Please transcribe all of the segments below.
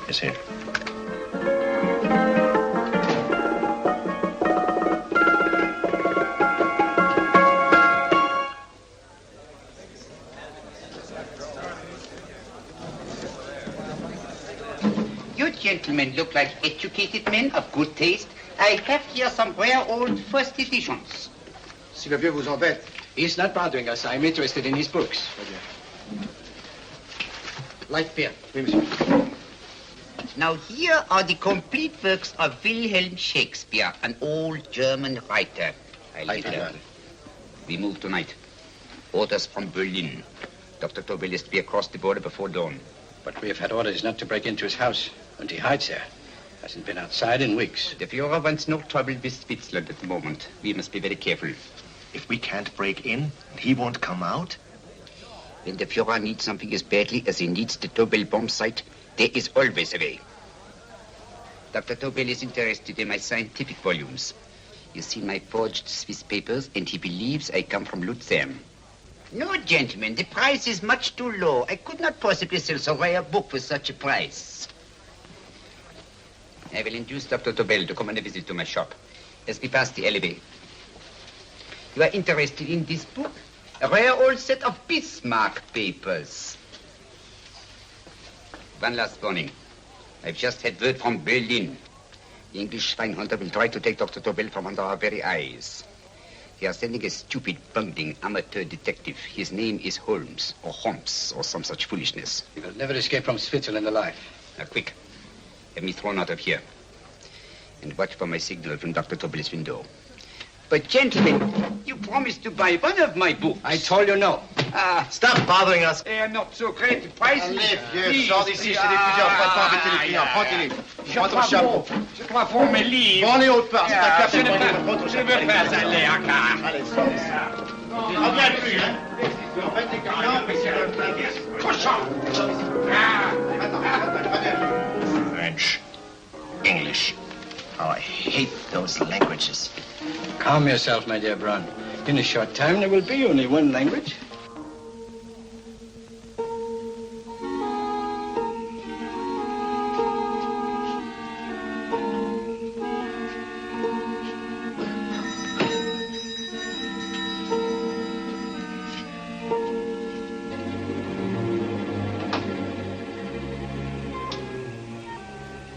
Yes, sir. You gentlemen look like educated men of good taste. I have here some rare old first editions. Si le vieux vous embête. He's not bothering us. I'm interested in his books. Light beer. Oui, monsieur. Now here are the complete works of Wilhelm Shakespeare, an old German writer. We move tonight. Orders from Berlin. Dr. Tobel is to be across the border before dawn. But we have had orders not to break into his house, and he hides there. Hasn't been outside in weeks. The Führer wants no trouble with Switzerland at the moment. We must be very careful. If we can't break in, and he won't come out? When the Führer needs something as badly as he needs the Tobel bomb site, there is always a way. Dr. Tobel is interested in my scientific volumes. He's seen my forged Swiss papers, and he believes I come from Lucerne. No, gentlemen, the price is much too low. I could not possibly sell so rare a book for such a price. I will induce Dr. Tobel to come on a visit to my shop as we pass the alleyway. You are interested in this book? A rare old set of Bismarck papers. One last warning. I've just had word from Berlin. The English Schweinhunter will try to take Dr. Tobel from under our very eyes. They are sending a stupid, bungling amateur detective. His name is Holmes, or some such foolishness. He will never escape from Switzerland alive. Now, quick. Have me thrown out of here. And watch for my signal from Dr. Tobel's window. But, gentlemen, you promised to buy one of my books. I told you no. Stop bothering us. They are not so great prices. Allez, vieux, sors d'ici, c'est l'étudiant. Pas pas embêter les clients. Prends-les. Prends ton chapeau. Je crois pour mes livres. Prends les hautes parts. C'est un cap. Je ne veux pas aller à car. Allez, sors d'ici. Reviens plus, hein. En fait, les clients, mais c'est le plein. Cochon. French. English. Oh, I hate those languages. Calm yourself, my dear Brown. In a short time, there will be only one language.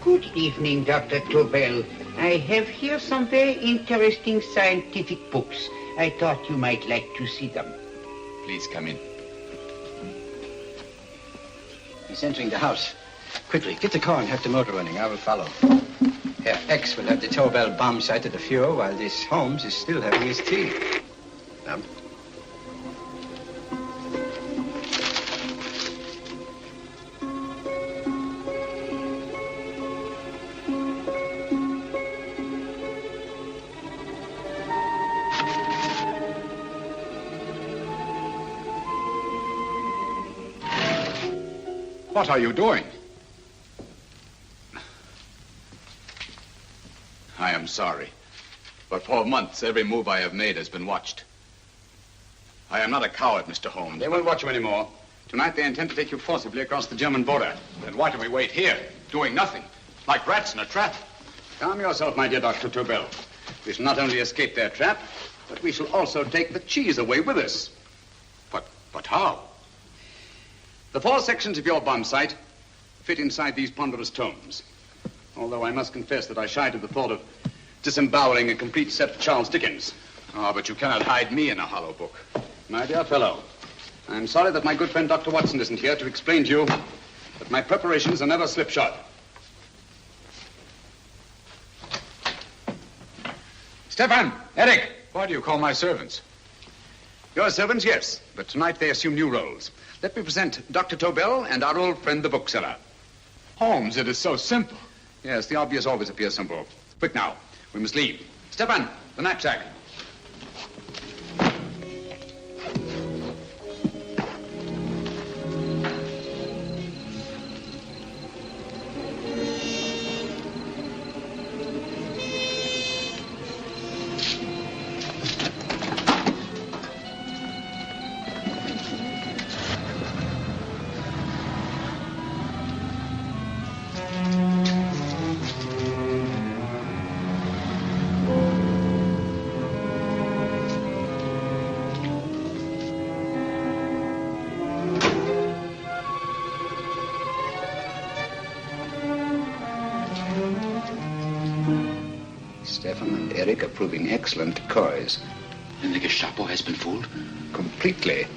Good evening, Dr. Tobel. I have here some very interesting scientific books. I thought you might like to see them. Please come in. He's entering the house. Quickly, get the car and have the motor running. I will follow. Herr X will have the Tobel bomb site at the Führer while this Holmes is still having his tea. What are you doing? I am sorry, but for months, every move I have made has been watched. I am not a coward, Mr. Holmes. They won't watch you anymore. Tonight, they intend to take you forcibly across the German border. Then why do we wait here, doing nothing, like rats in a trap? Calm yourself, my dear Dr. Tobel. We shall not only escape their trap, but we shall also take the cheese away with us. But how? The 4 sections of your bomb sight fit inside these ponderous tomes. Although I must confess that I shied at the thought of disemboweling a complete set of Charles Dickens. Ah, but you cannot hide me in a hollow book. My dear fellow, I'm sorry that my good friend Dr. Watson isn't here to explain to you that my preparations are never slipshod. Stefan! Eric! Why do you call my servants? Your servants, yes, but tonight they assume new roles. Let me present Dr. Tobel and our old friend, the bookseller. Holmes, it is so simple. Yes, the obvious always appears simple. Quick now, we must leave. Stefan, the knapsack. Stefan and Eric are proving excellent decoys. And the Gestapo has been fooled? Completely.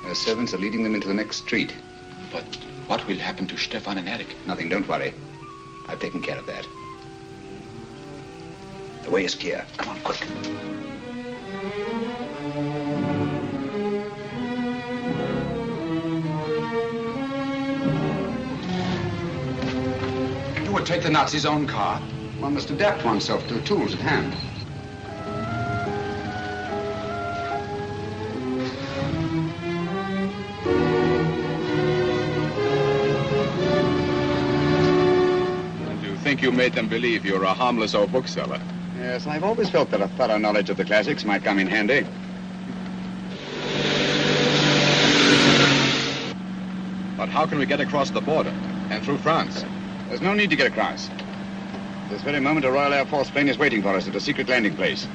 Their servants are leading them into the next street. But what will happen to Stefan and Eric? Nothing, don't worry. I've taken care of that. The way is clear. Come on, quick. You would take the Nazis' own car? One must adapt oneself to the tools at hand. Think you made them believe you're a harmless old bookseller. Yes, I've always felt that a thorough knowledge of the classics might come in handy. But how can we get across the border and through France? There's no need to get across. At this very moment, a Royal Air Force plane is waiting for us at a secret landing place.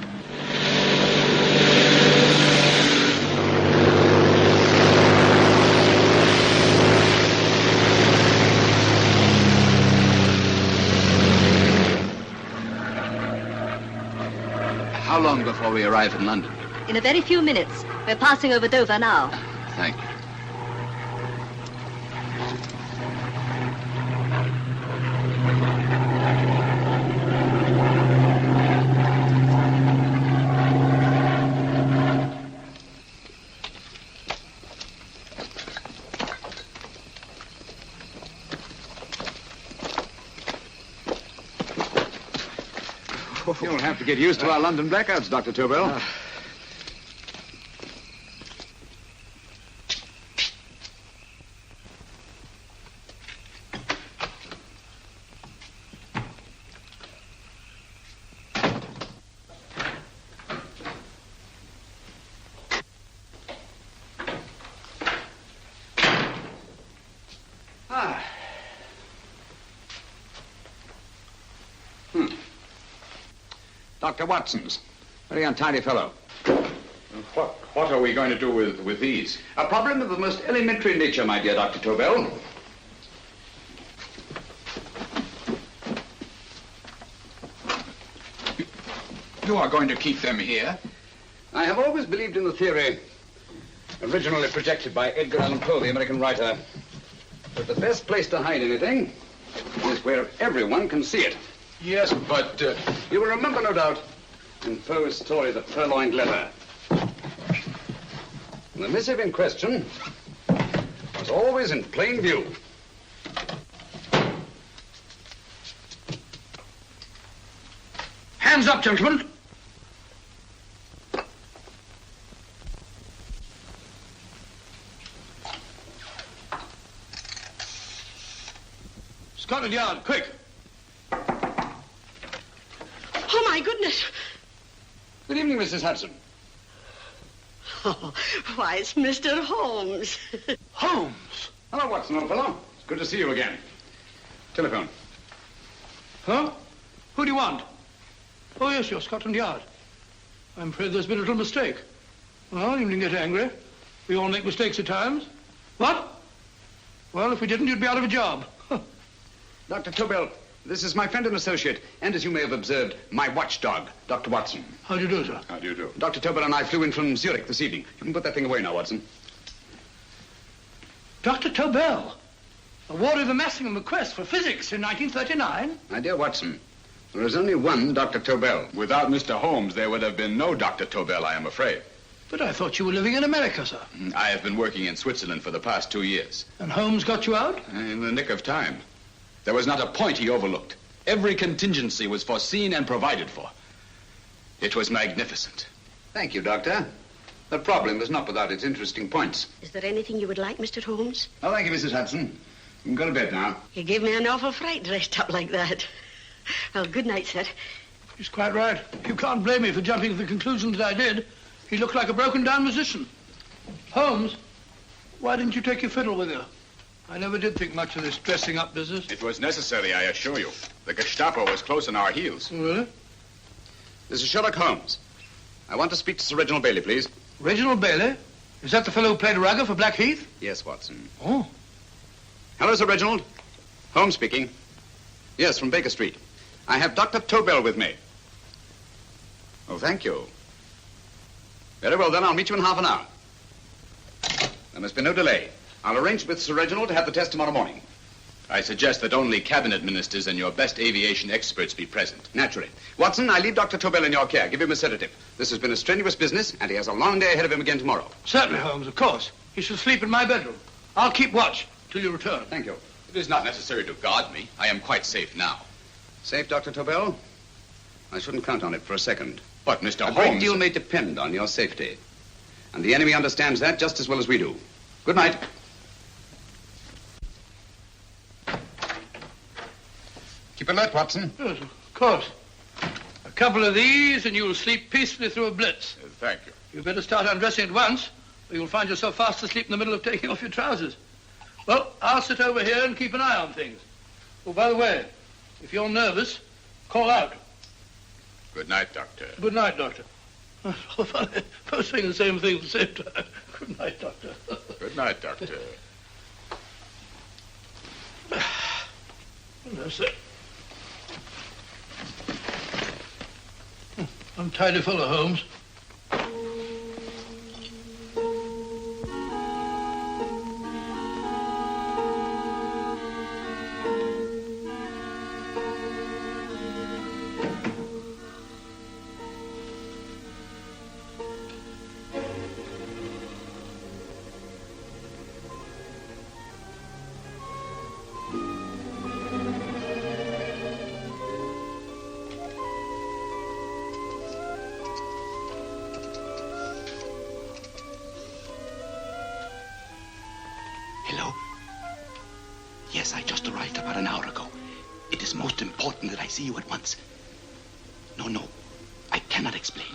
How long before we arrive in London? In a very few minutes. We're passing over Dover now. Thank you. You'll have to get used to our London blackouts, Dr. Tobel. Dr. Watson's. Very untidy fellow. What are we going to do with these? A problem of the most elementary nature, my dear Dr. Tobel. You are going to keep them here? I have always believed in the theory, originally projected by Edgar Allan Poe, the American writer, that the best place to hide anything is where everyone can see it. Yes, but... You will remember, no doubt, in Poe's story, The Purloined Letter. The missive in question was always in plain view. Hands up, gentlemen. Scotland Yard, quick. Oh, my goodness. Good evening, Mrs. Hudson. Oh, why, it's Mr. Holmes. Holmes. Hello, Watson, old fellow. It's good to see you again. Telephone. Huh? Who do you want? Oh, yes, you're Scotland Yard. I'm afraid there's been a little mistake. Well, you needn't get angry. We all make mistakes at times. What? Well, if we didn't, you'd be out of a job. Dr. Tobel, this is my friend and associate, and as you may have observed, my watchdog, Dr. Watson. How do you do, sir? How do you do? Dr. Tobel and I flew in from Zurich this evening. You can put that thing away now, Watson. Dr. Tobel, awarded the Massingham Bequest for physics in 1939. My dear Watson, there is only one Dr. Tobel. Without Mr. Holmes, there would have been no Dr. Tobel, I am afraid. But I thought you were living in America, sir. I have been working in Switzerland for the past 2 years. And Holmes got you out? In the nick of time. There was not a point he overlooked. Every contingency was foreseen and provided for. It was magnificent. Thank you, Doctor. The problem is not without its interesting points. Is there anything you would like, Mr. Holmes? Oh, thank you, Mrs. Hudson. You can go to bed now. You gave me an awful fright dressed up like that. Well, good night, sir. He's quite right. You can't blame me for jumping to the conclusion that I did. He looked like a broken-down musician. Holmes, why didn't you take your fiddle with you? I never did think much of this dressing-up business. It was necessary, I assure you. The Gestapo was close on our heels. Really? This is Sherlock Holmes. I want to speak to Sir Reginald Bailey, please. Reginald Bailey? Is that the fellow who played Rugger for Blackheath? Yes, Watson. Oh. Hello, Sir Reginald. Holmes speaking. Yes, from Baker Street. I have Dr. Tobel with me. Oh, thank you. Very well, then. I'll meet you in half an hour. There must be no delay. I'll arrange with Sir Reginald to have the test tomorrow morning. I suggest that only cabinet ministers and your best aviation experts be present. Naturally. Watson, I leave Dr. Tobel in your care. Give him a sedative. This has been a strenuous business, and he has a long day ahead of him again tomorrow. Certainly, Holmes, of course. He shall sleep in my bedroom. I'll keep watch till you return. Thank you. It is not necessary to guard me. I am quite safe now. Safe, Dr. Tobel? I shouldn't count on it for a second. But, Mr. A Holmes... great deal may depend on your safety. And the enemy understands that just as well as we do. Good night. Keep alert, Watson. Yes, of course. A couple of these and you'll sleep peacefully through a blitz. Thank you. You'd better start undressing at once, or you'll find yourself fast asleep in the middle of taking off your trousers. Well, I'll sit over here and keep an eye on things. Oh, by the way, if you're nervous, call out. Good night, Doctor. Good night, Doctor. Oh, funny. Both saying the same thing at the same time. Good night, Doctor. Good night, Doctor. That's it. Untidy fellow, Holmes. Hello? Yes, I just arrived about an hour ago. It is most important that I see you at once. No, I cannot explain.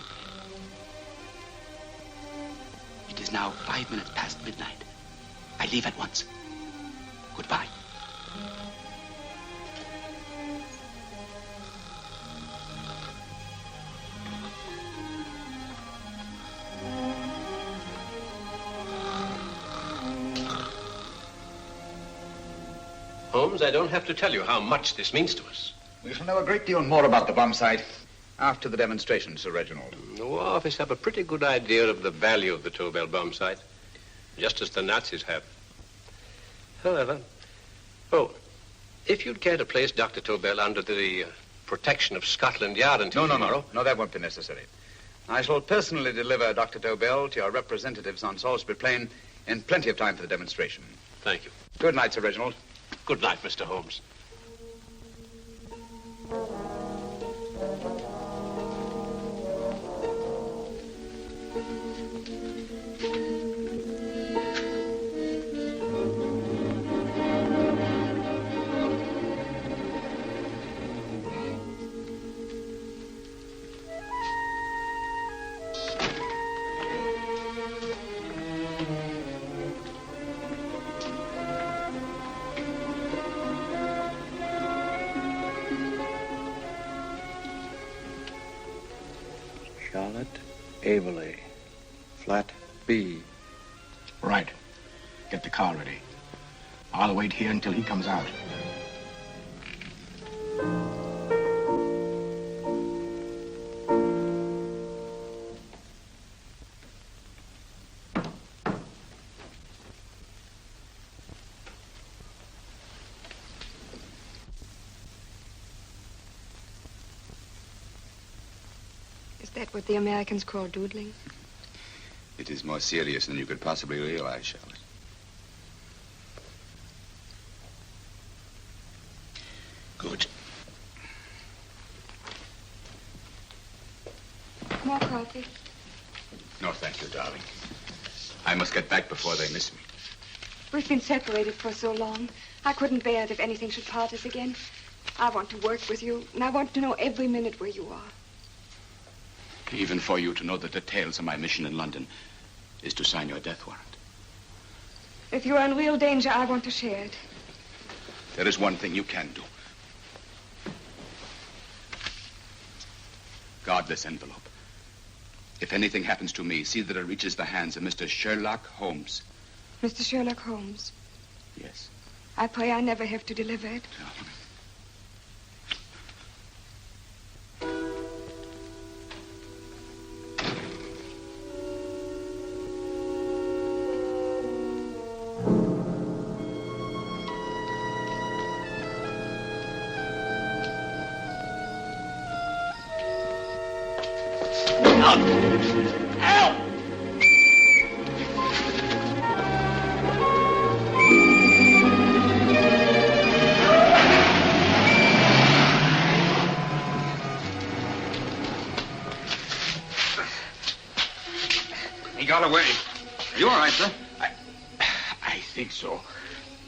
It is now 5 minutes past midnight. I leave at once. Goodbye. Holmes, I don't have to tell you how much this means to us. We shall know a great deal more about the bomb site after the demonstration, Sir Reginald. The War Office have a pretty good idea of the value of the Tobel bomb site, just as the Nazis have. However, if you'd care to place Dr. Tobel under the protection of Scotland Yard until tomorrow... No, that won't be necessary. I shall personally deliver Dr. Tobel to your representatives on Salisbury Plain in plenty of time for the demonstration. Thank you. Good night, Sir Reginald. Good night, Mr. Holmes. Charlotte Averley, flat B. Right. Get the car ready. I'll wait here until he comes out. Is that what the Americans call doodling? It is more serious than you could possibly realize, Charlotte. Good. More coffee? No, thank you, darling. I must get back before they miss me. We've been separated for so long. I couldn't bear it if anything should part us again. I want to work with you, and I want to know every minute where you are. Even for you to know the details of my mission in London is to sign your death warrant. If you're in real danger, I want to share it. There is one thing you can do. Guard this envelope. If anything happens to me, see that it reaches the hands of Mr. Sherlock Holmes. Mr. Sherlock Holmes. Yes. I pray I never have to deliver it. Out! Help! He got away. Are you all right, sir? I think so.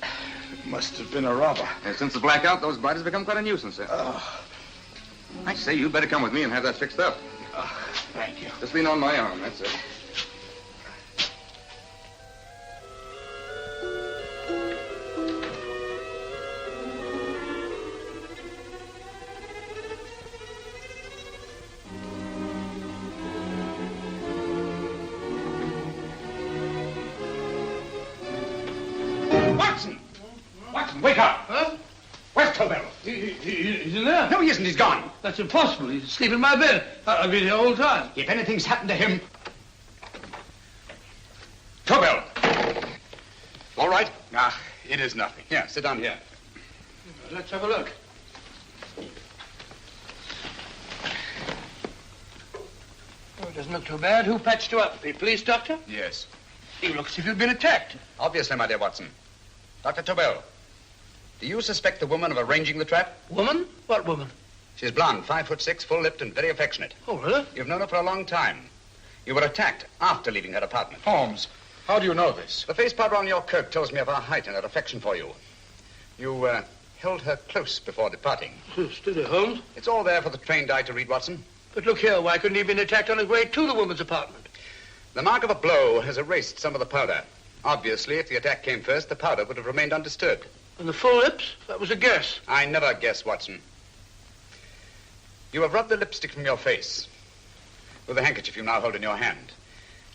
It must have been a robber. Since the blackout, those blighters have become quite a nuisance, sir. I say, you'd better come with me and have that fixed up. Thank you. Just lean on my arm, that's it. Watson! Watson, wake up! Huh? Where's Tobel? He's in there. No, he isn't. He's gone. That's impossible. He's asleep in my bed. I've been here all the time. If anything's happened to him... Tobel! All right? It is nothing. Yeah, sit down here. Let's have a look. Oh, it doesn't look too bad. Who patched you up? The police doctor? Yes. You look as if you'd been attacked. Obviously, my dear Watson. Dr. Tobel, do you suspect the woman of arranging the trap? Woman? What woman? She's blonde, 5'6", full-lipped, and very affectionate. Oh, really? You've known her for a long time. You were attacked after leaving her apartment. Holmes, how do you know this? The face powder on your coat tells me of her height and her affection for you. You held her close before departing. Steady, Holmes. It's all there for the trained eye to read, Watson. But look here, why couldn't he have been attacked on his way to the woman's apartment? The mark of a blow has erased some of the powder. Obviously, if the attack came first, the powder would have remained undisturbed. And the full lips? That was a guess. I never guess, Watson. You have rubbed the lipstick from your face with the handkerchief you now hold in your hand.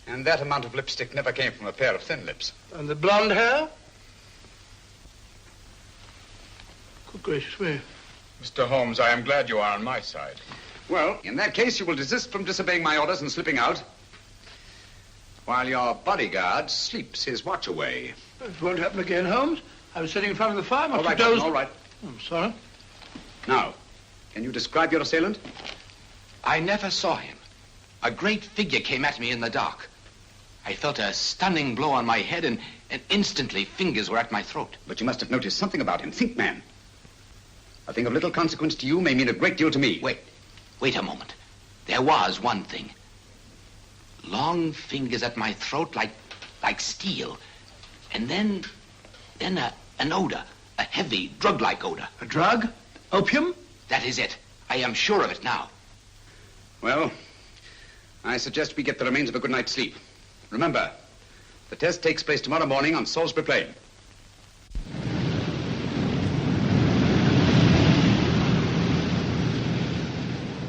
And that amount of lipstick never came from a pair of thin lips. And the blonde hair? Good gracious me. Mr. Holmes, I am glad you are on my side. Well, in that case, you will desist from disobeying my orders and slipping out while your bodyguard sleeps his watch away. It won't happen again, Holmes. I was sitting in front of the fire. All right, Watson, all right. I'm sorry. Now, can you describe your assailant? I never saw him. A great figure came at me in the dark. I felt a stunning blow on my head, and instantly fingers were at my throat. But you must have noticed something about him. Think, man. A thing of little consequence to you may mean a great deal to me. Wait a moment. There was one thing. Long fingers at my throat like steel. And then an odor, a heavy, drug-like odor. A drug? Opium? That is it. I am sure of it now. Well, I suggest we get the remains of a good night's sleep. Remember, the test takes place tomorrow morning on Salisbury Plain.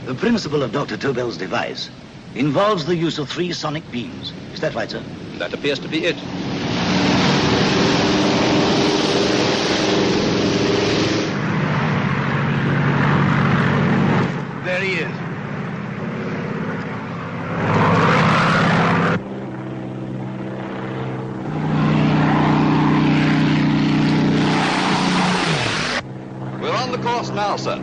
The principle of Dr. Tobel's device involves the use of 3 sonic beams. Is that right, sir? That appears to be it. There he is. We're on the course now, sir.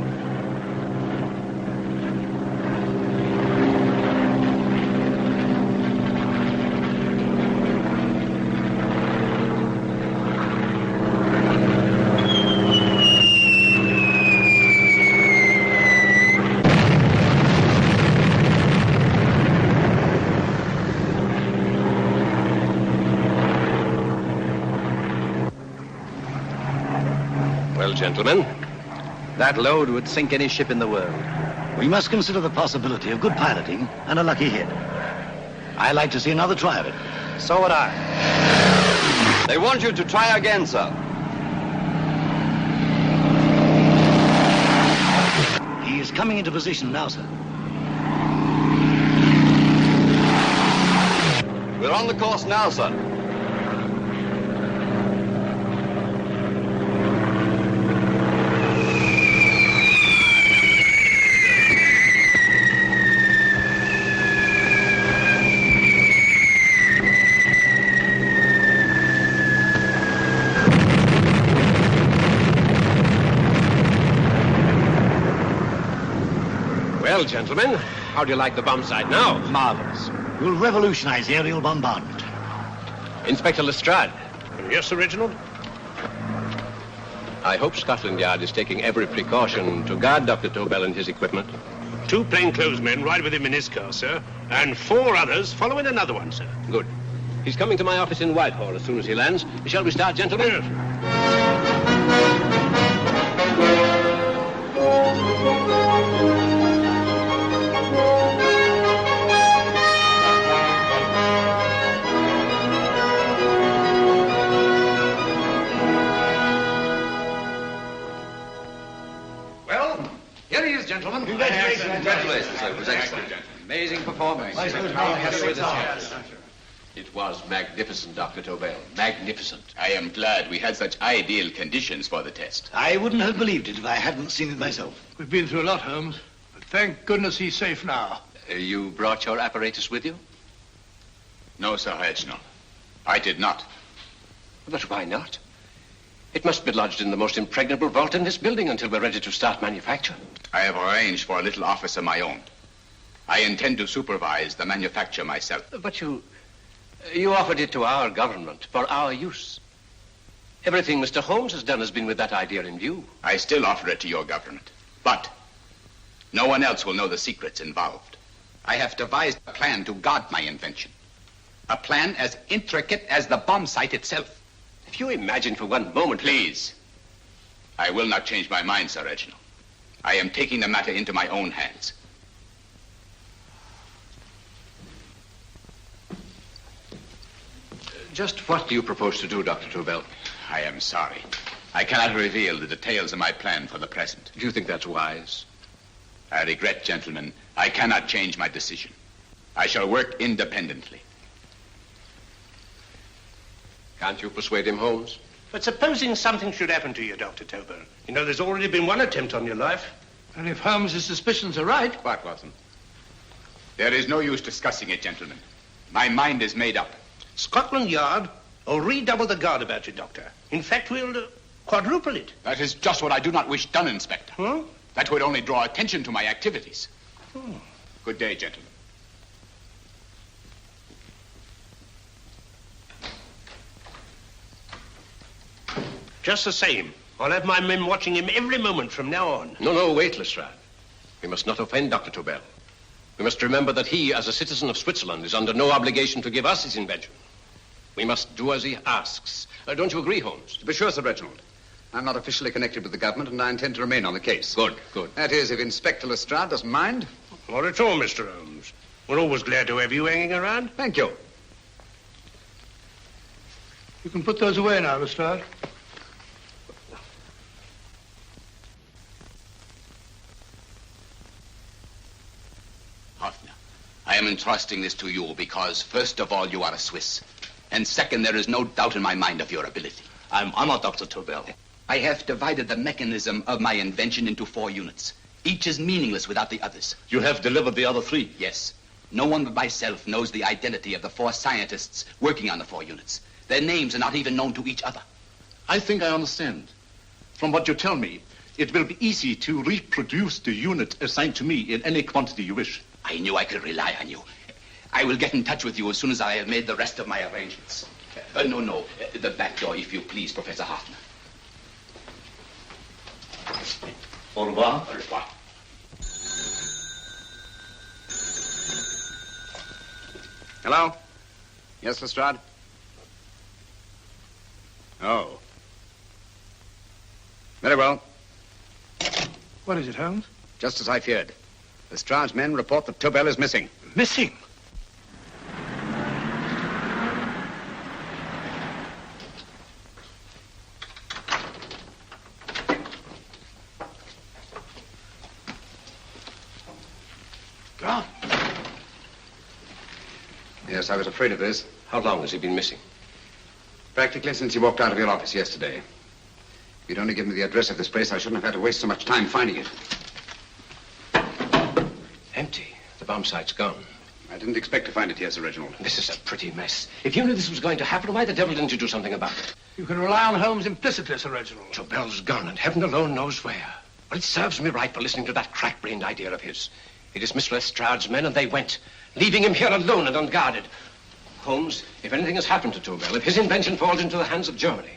Well, gentlemen, that load would sink any ship in the world. We must consider the possibility of good piloting and a lucky hit. I like to see another try of it. So would I. They want you to try again, sir. He is coming into position now, sir. We're on the course now, sir. Well, gentlemen, How do you like the bomb site now? Marvelous. We'll revolutionize aerial bombardment. Inspector Lestrade. Yes, Sir Reginald? I hope Scotland Yard is taking every precaution to guard Dr. Tobel and his equipment. 2 plainclothes men ride with him in his car, sir, and 4 others follow in another one, sir. Good. He's coming to my office in Whitehall as soon as he lands. Shall we start, gentlemen? Yes. Well, here he is, gentlemen. Congratulations, sir. It was excellent. Amazing performance. It was magnificent, Dr. Tobel. Magnificent. I am glad we had such ideal conditions for the test. I wouldn't have believed it if I hadn't seen it myself. We've been through a lot, Holmes, but thank goodness he's safe now. You brought your apparatus with you? No, Sir Reginald. I did not. But why not? It must be lodged in the most impregnable vault in this building until we're ready to start manufacture. I have arranged for a little office of my own. I intend to supervise the manufacture myself. But you offered it to our government for our use. Everything Mr. Holmes has done has been with that idea in view. I still offer it to your government. But no one else will know the secrets involved. I have devised a plan to guard my invention. A plan as intricate as the bomb site itself. If you imagine for one moment... Please. I will not change my mind, Sir Reginald. I am taking the matter into my own hands. Just what do you propose to do, Dr. Tobel? I am sorry. I cannot reveal the details of my plan for the present. Do you think that's wise? I regret, gentlemen, I cannot change my decision. I shall work independently. Can't you persuade him, Holmes? But supposing something should happen to you, Dr. Tobel. You know, there's already been one attempt on your life. And if Holmes' suspicions are right... What, Watson? There is no use discussing it, gentlemen. My mind is made up. Scotland Yard will redouble the guard about you, Doctor. In fact, we'll quadruple it. That is just what I do not wish done, Inspector. Huh? That would only draw attention to my activities. Good day, gentlemen. Just the same, I'll have my men watching him every moment from now on. No, wait, Lestrade. We must not offend Dr. Tobel. We must remember that he, as a citizen of Switzerland, is under no obligation to give us his invention. We must do as he asks. Don't you agree, Holmes? To be sure, Sir Reginald. I'm not officially connected with the government, and I intend to remain on the case. Good. That is, if Inspector Lestrade doesn't mind. Not at all, Mr. Holmes. We're always glad to have you hanging around. Thank you. You can put those away now, Lestrade. Hoffner, I am entrusting this to you because, first of all, you are a Swiss. And second, there is no doubt in my mind of your ability. I'm honored, Dr. Tobel. I have divided the mechanism of my invention into 4 units. Each is meaningless without the others. You have delivered the other 3? Yes. No one but myself knows the identity of the 4 scientists working on the 4 units. Their names are not even known to each other. I think I understand. From what you tell me, it will be easy to reproduce the unit assigned to me in any quantity you wish. I knew I could rely on you. I will get in touch with you as soon as I have made the rest of my arrangements. No. The back door, if you please, Professor Hoffner. Au revoir. Au revoir. Hello? Yes, Lestrade? Oh. Very well. What is it, Holmes? Just as I feared. Lestrade's men report that Tobel is missing. Missing? Gone. Yes, I was afraid of this. How long has he been missing? Practically since he walked out of your office yesterday. If you'd only given me the address of this place, I shouldn't have had to waste so much time finding it. Empty. The bomb site's gone. I didn't expect to find it here, Sir Reginald. This is a pretty mess. If you knew this was going to happen, why the devil didn't you do something about it? You can rely on Holmes implicitly, Sir Reginald. Tobel's gone, and heaven alone knows where. But it serves me right for listening to that crack-brained idea of his. He dismissed Lestrade's men and they went, leaving him here alone and unguarded. Holmes, if anything has happened to Tobel, if his invention falls into the hands of Germany,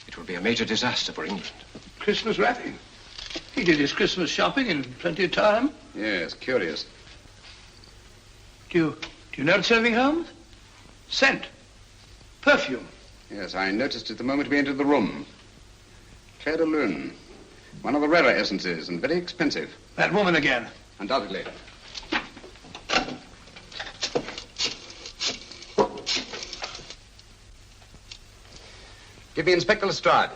it will be a major disaster for England. Christmas wrapping. He did his Christmas shopping in plenty of time. Yes, curious. Do you notice anything, Holmes? Scent. Perfume. Yes, I noticed it the moment we entered the room. Claire de Lune. One of the rarer essences and very expensive. That woman again. Undoubtedly. Give me Inspector Lestrade.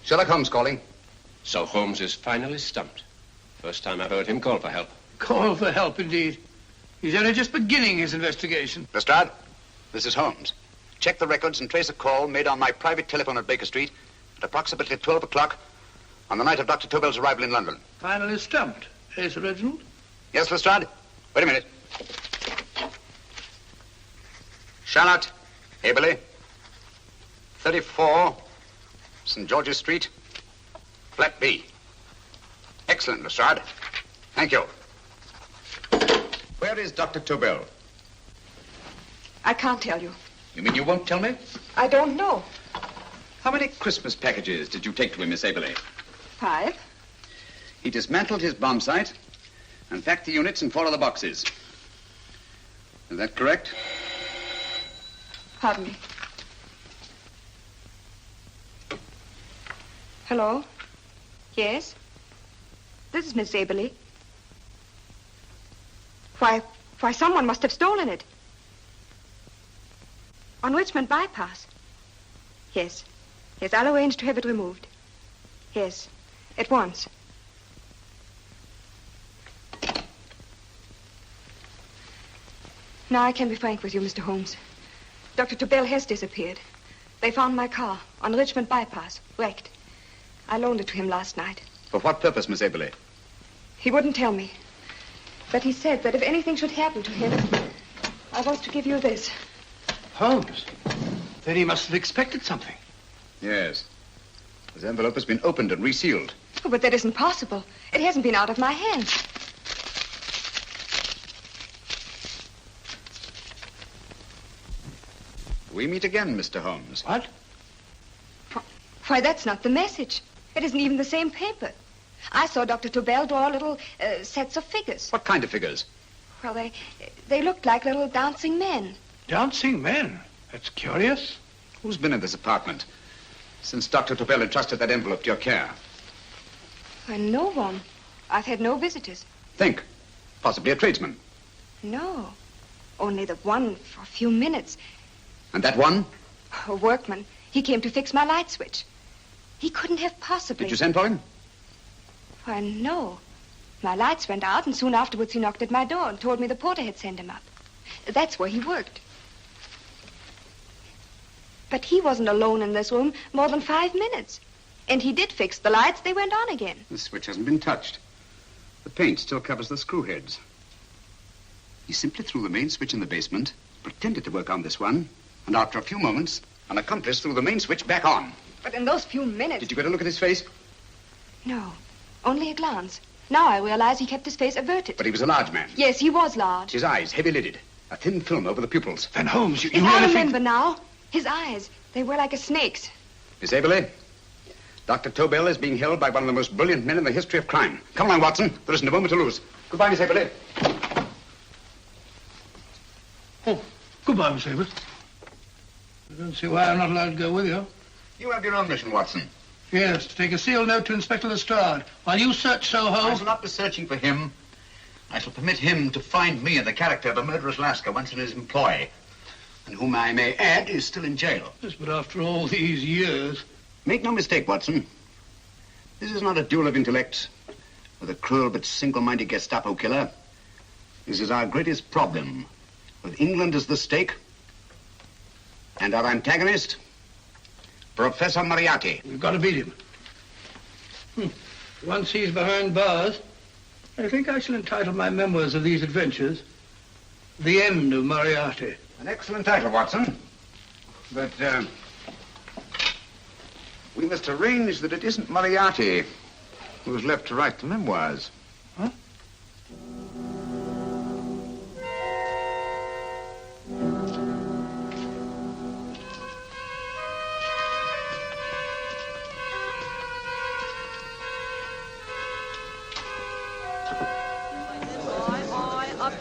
Sherlock Holmes calling. So Holmes is finally stumped. First time I've heard him call for help. Call for help, indeed. He's only just beginning his investigation. Lestrade, this is Holmes. Check the records and trace a call made on my private telephone at Baker Street at approximately 12 o'clock on the night of Dr. Tobel's arrival in London. Finally stumped. Eh, Sir Reginald? Yes, Lestrade? Wait a minute. Charlotte, Aberley, 34, St. George's Street, flat B. Excellent, Lestrade. Thank you. Where is Dr. Tobel? I can't tell you. You mean you won't tell me? I don't know. How many Christmas packages did you take to him, Miss Aberley? 5. He dismantled his bomb site and packed the units in 4 other boxes. Is that correct? Pardon me. Hello? Yes? This is Miss Aberley. Why, someone must have stolen it. On Richmond Bypass. Yes. Yes, I'll arrange to have it removed. Yes, at once. Now I can be frank with you, Mr. Holmes. Dr. Tobel has disappeared. They found my car on Richmond Bypass, wrecked. I loaned it to him last night. For what purpose, Miss Aberley? He wouldn't tell me. But he said that if anything should happen to him, I was to give you this. Holmes? Then he must have expected something. Yes. His envelope has been opened and resealed. Oh, but that isn't possible. It hasn't been out of my hands. We meet again, Mr. Holmes. What? Why, that's not the message. It isn't even the same paper. I saw Dr. Tobel draw little sets of figures. What kind of figures? Well, they looked like little dancing men. Dancing men? That's curious. Who's been in this apartment since Dr. Tobel entrusted that envelope to your care? Why, no one. I've had no visitors. Think. Possibly a tradesman. No. Only the one for a few minutes. And that one? A workman. He came to fix my light switch. He couldn't have possibly... Did you send for him? Why, no. My lights went out, and soon afterwards he knocked at my door and told me the porter had sent him up. That's where he worked. But he wasn't alone in this room more than 5 minutes. And he did fix the lights. They went on again. The switch hasn't been touched. The paint still covers the screw heads. He simply threw the main switch in the basement, pretended to work on this one, and after a few moments, an accomplice threw the main switch back on. But in those few minutes... Did you get a look at his face? No, only a glance. Now I realize he kept his face averted. But he was a large man. Yes, he was large. His eyes heavy-lidded. A thin film over the pupils. Van Holmes, you If really I think... remember now, his eyes, they were like a snake's. Miss Aberley, Dr. Tobel is being held by one of the most brilliant men in the history of crime. Come along, Watson. There isn't a moment to lose. Goodbye, Miss Aberley. Oh, goodbye, Miss Aberley. I don't see why I'm not allowed to go with you. You have your own mission, Watson. Yes, to take a sealed note to Inspector Lestrade. While you search Soho... I shall not be searching for him. I shall permit him to find me in the character of a murderous Lascar once in his employ, and whom I may add is still in jail. Yes, but after all these years... Make no mistake, Watson. This is not a duel of intellects with a cruel but single-minded Gestapo killer. This is our greatest problem, with England as the stake, and our antagonist, Professor Moriarty. We've got to beat him. Once he's behind bars, I think I shall entitle my memoirs of these adventures, The End of Moriarty. An excellent title, Watson. But, we must arrange that it isn't Moriarty who's left to write the memoirs. Huh?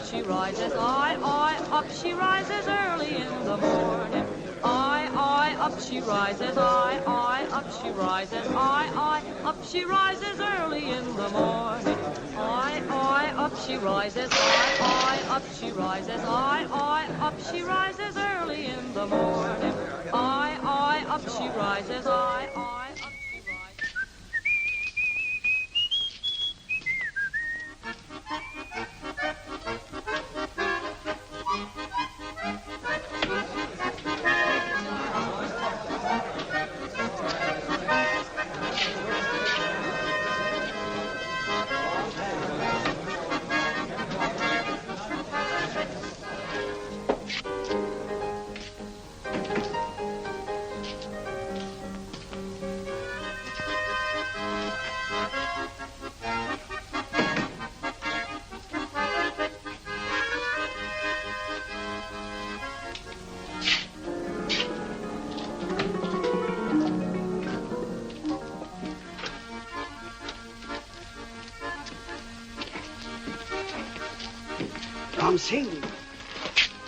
she rises, up she rises early in the morning. Up she rises, up she rises, up she rises early in the morning. Up she rises, up she rises, up she rises early in the morning. Up she rises, up she rises.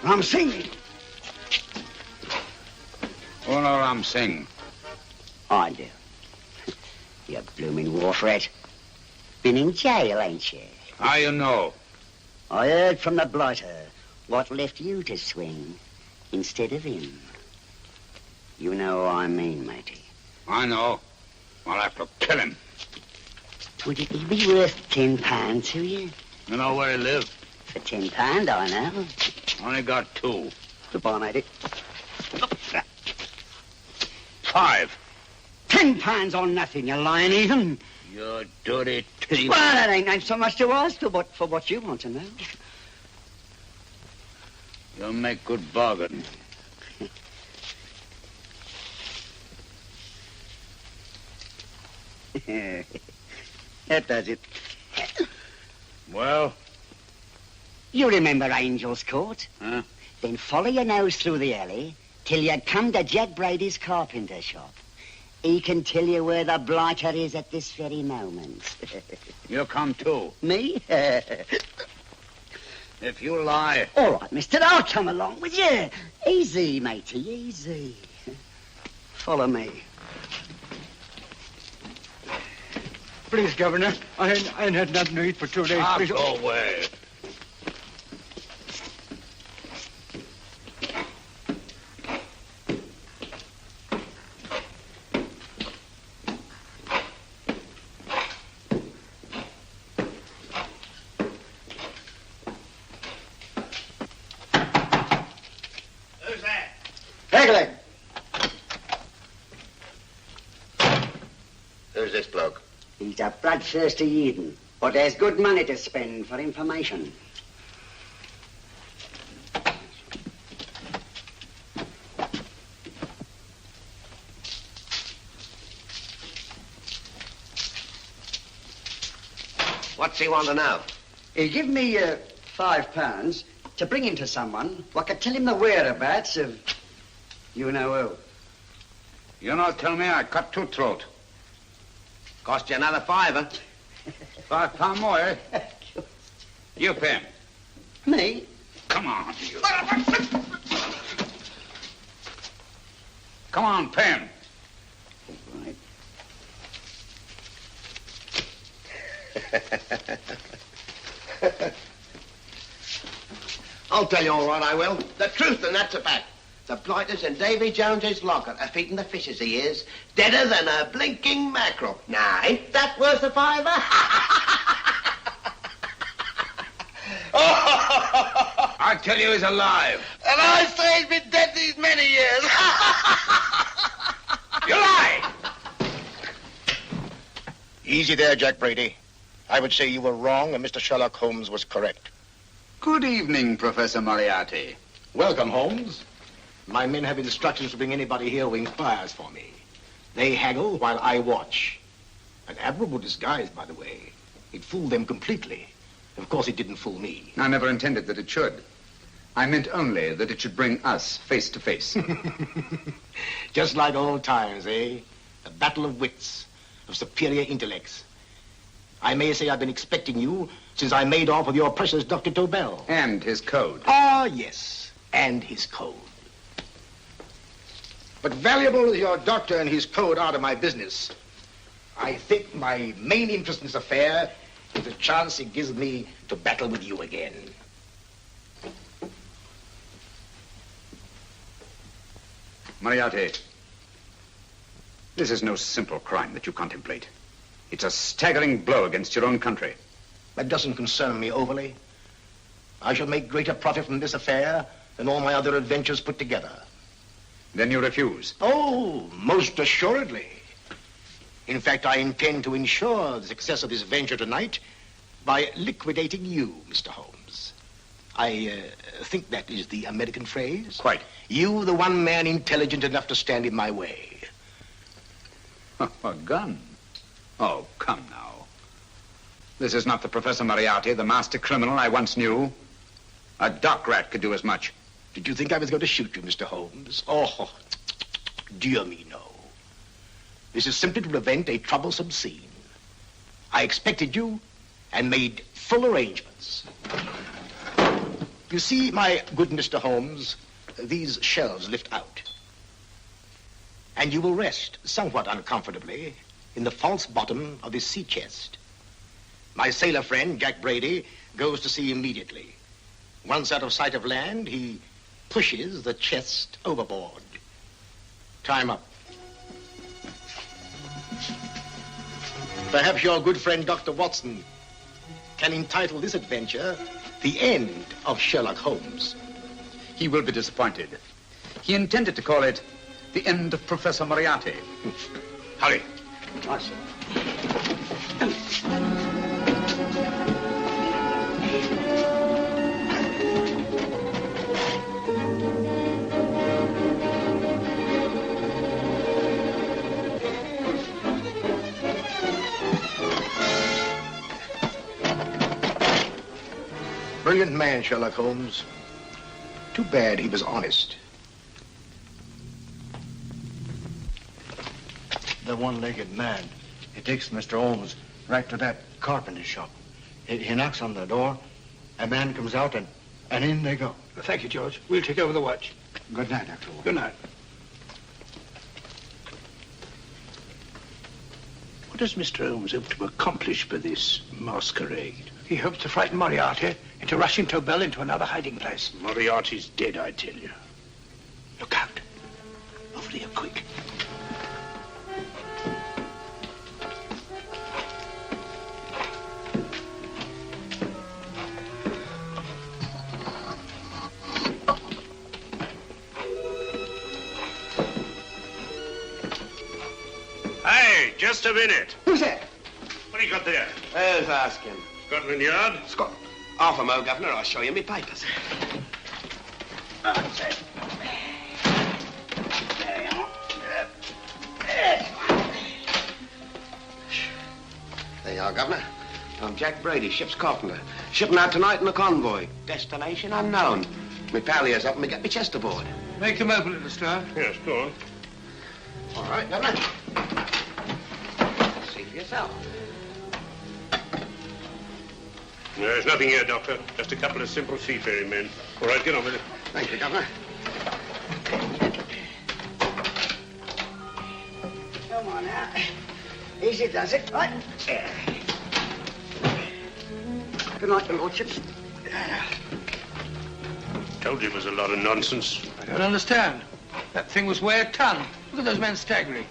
Ram Singh. Oh, no, Ram Singh. I do. You blooming wharf rat. Been in jail, ain't you? How you know? I heard from the blighter what left you to swing instead of him. You know what I mean, matey. I know. I'll have to kill him. Would it be worth £10 to you? You know where he lives? For £10, I know. Only got 2. Goodbye, matey. 5. £10 on nothing, you lying heathen. You dirty thief. Well, that ain't so much to ask for what you want to know. You'll make good bargain. That does it. Well? You remember Angel's Court? Huh? Then follow your nose through the alley till you come to Jack Brady's carpenter shop. He can tell you where the blighter is at this very moment. You come too. Me? If you lie... All right, mister, I'll come along with you. Easy, matey, easy. Follow me. Please, Governor, I ain't had nothing to eat for 2 days. Please. Go away. Who's this bloke? He's a bloodthirsty heathen, but there's good money to spend for information. What's he want to know? He give me £5 to bring him to someone what could tell him the whereabouts of you know who. You not tell me I cut 2 throat. Cost you another £5. £5 more, eh? You pay him. Me? Come on, you. Come on, pay him. Right. I'll tell you all right, I will. The truth, and that's a fact. The blighters in Davy Jones's locker are feeding the fishes he is, deader than a blinking mackerel. Now, ain't that worth a £5? I tell you he's alive. And I say he's been dead these many years. You lie! Easy there, Jack Brady. I would say you were wrong and Mr. Sherlock Holmes was correct. Good evening, Professor Moriarty. Welcome, Holmes. My men have instructions to bring anybody here who inquires for me. They haggle while I watch. An admirable disguise, by the way. It fooled them completely. Of course, it didn't fool me. I never intended that it should. I meant only that it should bring us face to face. Just like old times, eh? A battle of wits, of superior intellects. I may say I've been expecting you since I made off with your precious Dr. Tobel. And his code. Ah, yes, and his code. But valuable as your doctor and his code are to my business, I think my main interest in this affair is the chance it gives me to battle with you again. Moriarty, this is no simple crime that you contemplate. It's a staggering blow against your own country. That doesn't concern me overly. I shall make greater profit from this affair than all my other adventures put together. Then you refuse? Oh, most assuredly. In fact, I intend to ensure the success of this venture tonight by liquidating you, Mr. Holmes. I think that is the American phrase. Quite. You, the one man intelligent enough to stand in my way. A gun? Oh, come now. This is not the Professor Moriarty, the master criminal I once knew. A dock rat could do as much. Did you think I was going to shoot you, Mr. Holmes? Oh, dear me, no. This is simply to prevent a troublesome scene. I expected you and made full arrangements. You see, my good Mr. Holmes, these shelves lift out. And you will rest somewhat uncomfortably in the false bottom of this sea chest. My sailor friend, Jack Brady, goes to sea immediately. Once out of sight of land, he pushes the chest overboard. Time up. Perhaps your good friend, Dr. Watson, can entitle this adventure The End of Sherlock Holmes. He will be disappointed. He intended to call it The End of Professor Moriarty. Hurry. Brilliant man, Sherlock Holmes. Too bad he was honest. The one-legged man. He takes Mr. Holmes right to that carpenter shop. He knocks on the door. A man comes out and in they go. Thank you, George. We'll take over the watch. Good night, Dr. Holmes. Good night. What does Mr. Holmes hope to accomplish by this masquerade? He hopes to frighten Moriarty into rushing Tobel into another hiding place. Moriarty's dead, I tell you. Look out. Over here, quick. Hey, just a minute. Who's that? What do you got there? Who's asking? Scotland Yard? Half a mo, Governor. I'll show you me papers. There you are, Governor. I'm Jack Brady, ship's carpenter. Shipping out tonight in a convoy. Destination unknown. Me pal here's up and me get me chest aboard. Make them open it, Lestrade. Yes, go on. All right, Governor. See for yourself. There's nothing here, Doctor. Just a couple of simple seafaring men. All right, get on with it. Thank you, Governor. Come on now. Easy does it. Right. Good night, your lordships. Told you it was a lot of nonsense. I don't understand. That thing was weigh a ton. Look at those men staggering.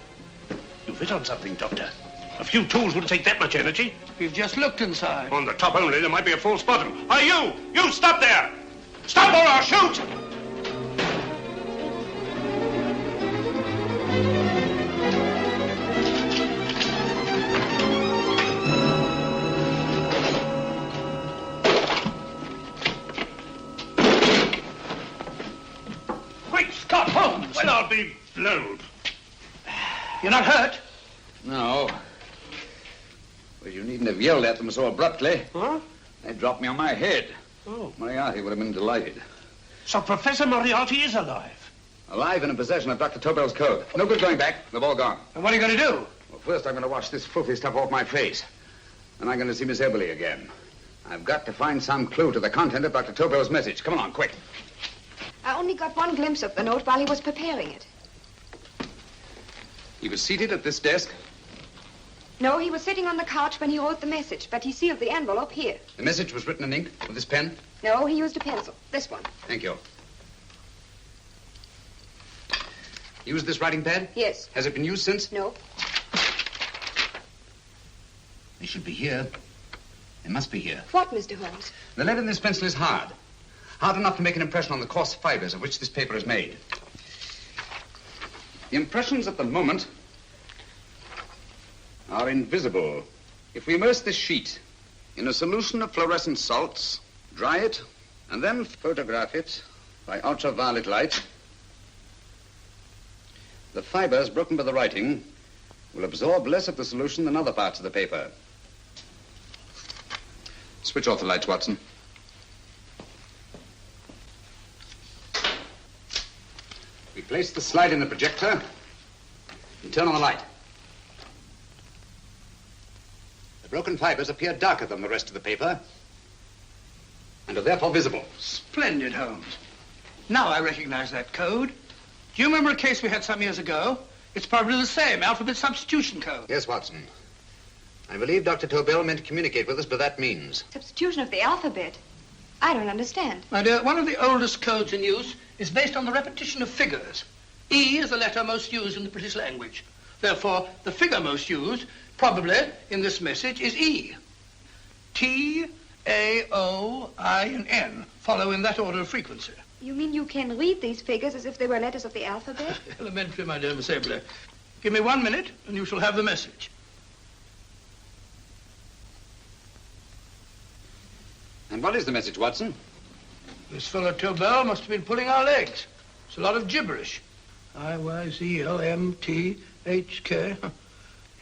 You've hit on something, Doctor. A few tools wouldn't take that much energy. We've just looked inside. On the top only, there might be a false bottom. Hey, you! You stop there! Stop or I'll shoot! Great Scott, Holmes! Well, I'll be blowed. You're not hurt? No. Well, you needn't have yelled at them so abruptly. Huh? They dropped me on my head. Oh. Moriarty would have been delighted. So Professor Moriarty is alive? Alive and in possession of Dr. Tobel's code. No good going back. They've all gone. And what are you going to do? Well, first I'm going to wash this filthy stuff off my face. And I'm going to see Miss Eberly again. I've got to find some clue to the content of Dr. Tobel's message. Come on, quick. I only got one glimpse of the note while he was preparing it. He was seated at this desk. No, he was sitting on the couch when he wrote the message, but he sealed the envelope here. The message was written in ink with this pen? No, he used a pencil. This one. Thank you. Used this writing pad? Yes. Has it been used since? No. They should be here. They must be here. What, Mr. Holmes? The lead in this pencil is hard. Hard enough to make an impression on the coarse fibers of which this paper is made. The impressions at the moment are invisible. If we immerse this sheet in a solution of fluorescent salts, dry it, and then photograph it by ultraviolet light, the fibers broken by the writing will absorb less of the solution than other parts of the paper. Switch off the lights, Watson. We place the slide in the projector and turn on the light. The broken fibers appear darker than the rest of the paper and are therefore visible. Splendid, Holmes. Now I recognize that code. Do you remember a case we had some years ago? It's probably the same, alphabet substitution code. Yes, Watson. I believe Dr. Tobel meant to communicate with us by that means. Substitution of the alphabet? I don't understand. My dear, one of the oldest codes in use is based on the repetition of figures. E is the letter most used in the British language. Therefore, the figure most used, probably, in this message is E. T, A, O, I, and N follow in that order of frequency. You mean you can read these figures as if they were letters of the alphabet? Elementary, my dear Miss Eberly. Give me 1 minute, and you shall have the message. And what is the message, Watson? This fellow Tobel must have been pulling our legs. It's a lot of gibberish. I-Y-Z-L-M-T-H-K.